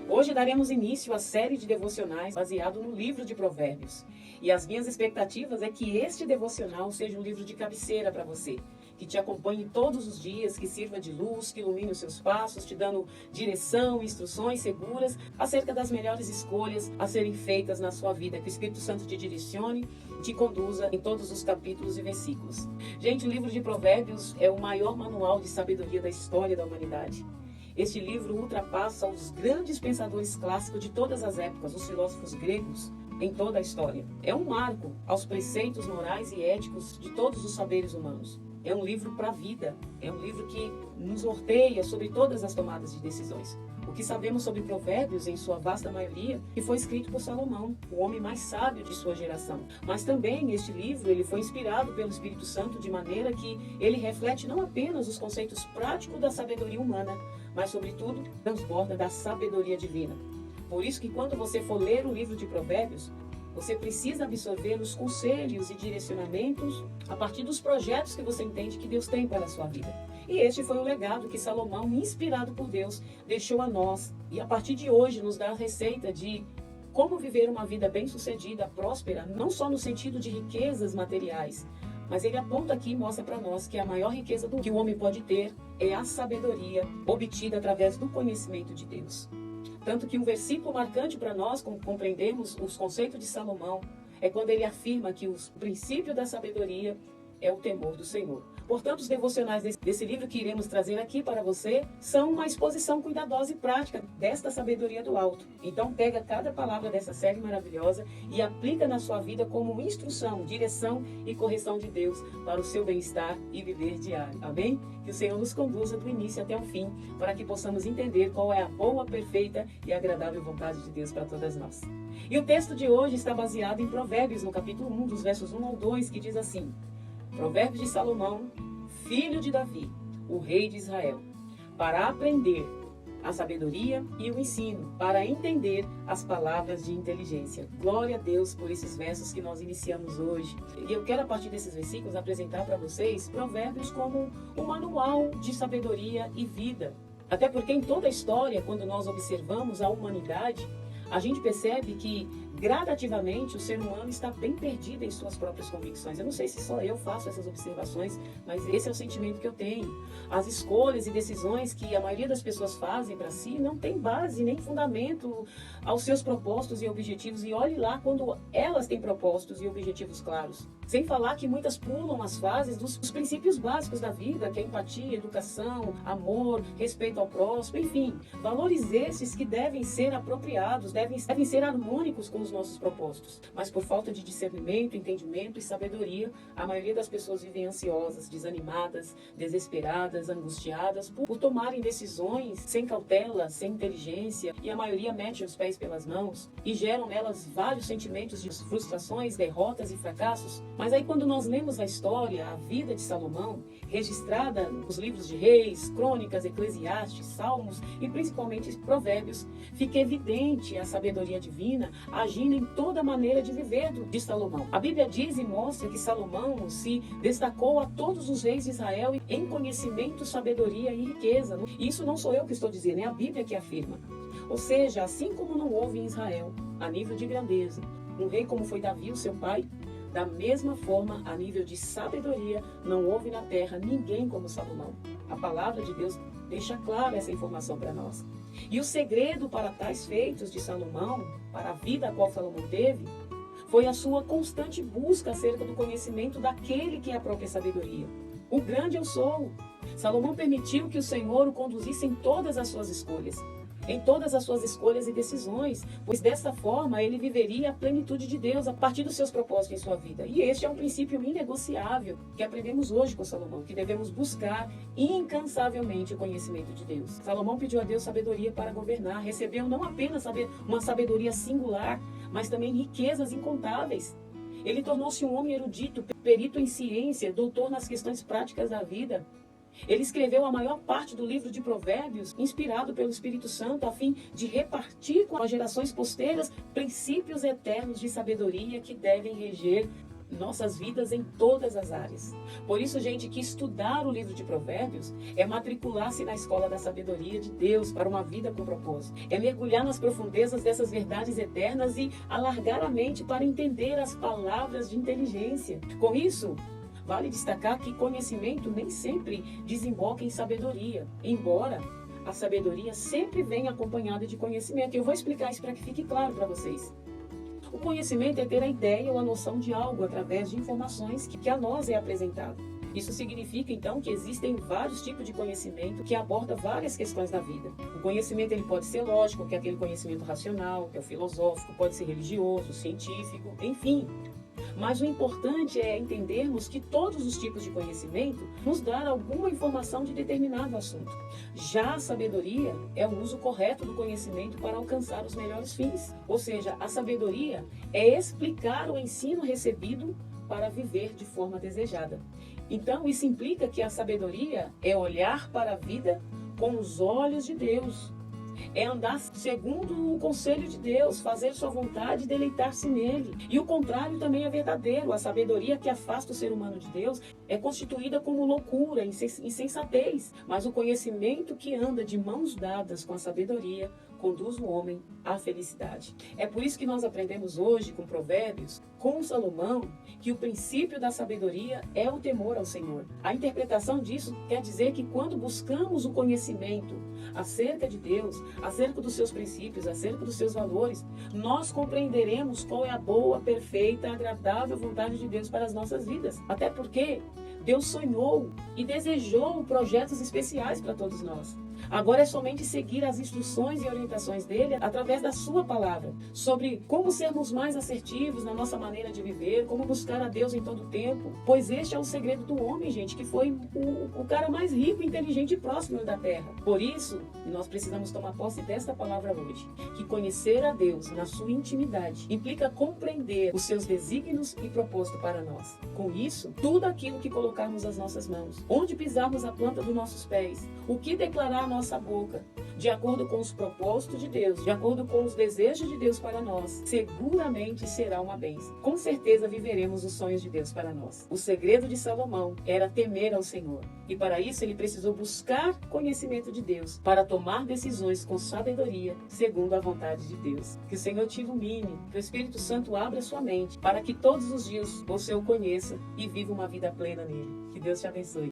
Hoje daremos início à série de devocionais baseado no livro de Provérbios. E as minhas expectativas é que este devocional seja um livro de cabeceira para você, que te acompanhe todos os dias, que sirva de luz, que ilumine os seus passos, te dando direção, instruções seguras acerca das melhores escolhas a serem feitas na sua vida. Que o Espírito Santo te direcione, te conduza em todos os capítulos e versículos. Gente, o livro de Provérbios é o maior manual de sabedoria da história da humanidade. Este livro ultrapassa os grandes pensadores clássicos de todas as épocas, os filósofos gregos, em toda a história. É um marco aos preceitos morais e éticos de todos os saberes humanos. É um livro para a vida, é um livro que nos norteia sobre todas as tomadas de decisões. O que sabemos sobre Provérbios, em sua vasta maioria, que foi escrito por Salomão, o homem mais sábio de sua geração. Mas também este livro ele foi inspirado pelo Espírito Santo de maneira que ele reflete não apenas os conceitos práticos da sabedoria humana, mas, sobretudo, transborda da sabedoria divina. Por isso que quando você for ler o livro de Provérbios, você precisa absorver os conselhos e direcionamentos a partir dos projetos que você entende que Deus tem para a sua vida. E este foi o legado que Salomão, inspirado por Deus, deixou a nós. E a partir de hoje nos dá a receita de como viver uma vida bem-sucedida, próspera, não só no sentido de riquezas materiais, mas ele aponta aqui e mostra para nós que a maior riqueza que o homem pode ter é a sabedoria obtida através do conhecimento de Deus. Tanto que um versículo marcante para nós, como compreendemos os conceitos de Salomão, é quando ele afirma que o princípio da sabedoria é o temor do Senhor. Portanto, os devocionais desse livro que iremos trazer aqui para você são uma exposição cuidadosa e prática desta sabedoria do alto. Então, pega cada palavra dessa série maravilhosa e aplica na sua vida como instrução, direção e correção de Deus para o seu bem-estar e viver diário. Amém? Que o Senhor nos conduza do início até o fim, para que possamos entender qual é a boa, perfeita e agradável vontade de Deus para todas nós. E o texto de hoje está baseado em Provérbios, no capítulo 1, dos versos 1 ao 2, que diz assim: Provérbios de Salomão, filho de Davi, o rei de Israel, para aprender a sabedoria e o ensino, para entender as palavras de inteligência. Glória a Deus por esses versos que nós iniciamos hoje. E eu quero, a partir desses versículos, apresentar para vocês Provérbios como um manual de sabedoria e vida. Até porque em toda a história, quando nós observamos a humanidade, a gente percebe que gradativamente o ser humano está bem perdido em suas próprias convicções. Eu não sei se só eu faço essas observações, mas esse é o sentimento que eu tenho. As escolhas e decisões que a maioria das pessoas fazem para si não tem base nem fundamento aos seus propósitos e objetivos. E olhe lá quando elas têm propósitos e objetivos claros. Sem falar que muitas pulam as fases dos princípios básicos da vida, que é empatia, educação, amor, respeito ao próximo, enfim. Valores esses que devem ser apropriados, devem ser harmônicos com os nossos propósitos. Mas por falta de discernimento, entendimento e sabedoria, a maioria das pessoas vivem ansiosas, desanimadas, desesperadas, angustiadas por tomarem decisões sem cautela, sem inteligência, e a maioria mete os pés pelas mãos e geram nelas vários sentimentos de frustrações, derrotas e fracassos. Mas aí quando nós lemos a história, a vida de Salomão, registrada nos livros de Reis, Crônicas, Eclesiastes, Salmos e principalmente Provérbios, fica evidente a sabedoria divina agindo em toda a maneira de viver de Salomão. A Bíblia diz e mostra que Salomão se destacou a todos os reis de Israel em conhecimento, sabedoria e riqueza. E isso não sou eu que estou dizendo, é a Bíblia que afirma. Ou seja, assim como não houve em Israel, a nível de grandeza, um rei como foi Davi, o seu pai, da mesma forma, a nível de sabedoria, não houve na terra ninguém como Salomão. A palavra de Deus deixa clara essa informação para nós. E o segredo para tais feitos de Salomão, para a vida a qual Salomão teve, foi a sua constante busca acerca do conhecimento daquele que é a própria sabedoria. O grande eu sou. Salomão permitiu que o Senhor o conduzisse em todas as suas escolhas. Em todas as suas escolhas e decisões, pois dessa forma ele viveria a plenitude de Deus a partir dos seus propósitos em sua vida. E este é um princípio inegociável que aprendemos hoje com Salomão, que devemos buscar incansavelmente o conhecimento de Deus. Salomão pediu a Deus sabedoria para governar, recebeu não apenas uma sabedoria singular, mas também riquezas incontáveis. Ele tornou-se um homem erudito, perito em ciência, doutor nas questões práticas da vida. Ele escreveu a maior parte do livro de Provérbios, inspirado pelo Espírito Santo, a fim de repartir com as gerações posteiras princípios eternos de sabedoria que devem reger nossas vidas em todas as áreas. Por isso, gente, que estudar o livro de Provérbios é matricular-se na escola da sabedoria de Deus para uma vida com propósito. É mergulhar nas profundezas dessas verdades eternas e alargar a mente para entender as palavras de inteligência. Com isso, vale destacar que conhecimento nem sempre desemboca em sabedoria, embora a sabedoria sempre vem acompanhada de conhecimento. E eu vou explicar isso para que fique claro para vocês. O conhecimento é ter a ideia ou a noção de algo através de informações que a nós é apresentado. Isso significa, então, que existem vários tipos de conhecimento que abordam várias questões da vida. O conhecimento ele pode ser lógico, que é aquele conhecimento racional, que é o filosófico, pode ser religioso, científico, enfim. Mas o importante é entendermos que todos os tipos de conhecimento nos dão alguma informação de determinado assunto. Já a sabedoria é o uso correto do conhecimento para alcançar os melhores fins. Ou seja, a sabedoria é explicar o ensino recebido para viver de forma desejada. Então, isso implica que a sabedoria é olhar para a vida com os olhos de Deus. É andar segundo o conselho de Deus, fazer sua vontade e deleitar-se nele. E o contrário também é verdadeiro. A sabedoria que afasta o ser humano de Deus é constituída como loucura, insensatez. Mas o conhecimento que anda de mãos dadas com a sabedoria conduz o homem à felicidade. É por isso que nós aprendemos hoje com Provérbios, com Salomão, que o princípio da sabedoria é o temor ao Senhor. A interpretação disso quer dizer que quando buscamos o conhecimento acerca de Deus, acerca dos seus princípios, acerca dos seus valores, nós compreenderemos qual é a boa, perfeita, agradável vontade de Deus para as nossas vidas. Até porque Deus sonhou e desejou projetos especiais para todos nós. Agora é somente seguir as instruções e orientações dele através da sua palavra, sobre como sermos mais assertivos na nossa maneira de viver, como buscar a Deus em todo o tempo, pois este é o segredo do homem, gente, que foi o cara mais rico, inteligente e próximo da terra. Por isso, nós precisamos tomar posse desta palavra hoje, que conhecer a Deus na sua intimidade implica compreender os seus desígnios e propósito para nós. Com isso, tudo aquilo que colocarmos as nossas mãos, onde pisarmos a planta dos nossos pés, o que declarar a nossa boca, de acordo com os propósitos de Deus, de acordo com os desejos de Deus para nós, seguramente será uma bênção. Com certeza viveremos os sonhos de Deus para nós. O segredo de Salomão era temer ao Senhor. E para isso ele precisou buscar conhecimento de Deus, para tomar decisões com sabedoria, segundo a vontade de Deus. Que o Senhor te ilumine, que o Espírito Santo abra sua mente, para que todos os dias você o conheça e viva uma vida plena nele. Que Deus te abençoe.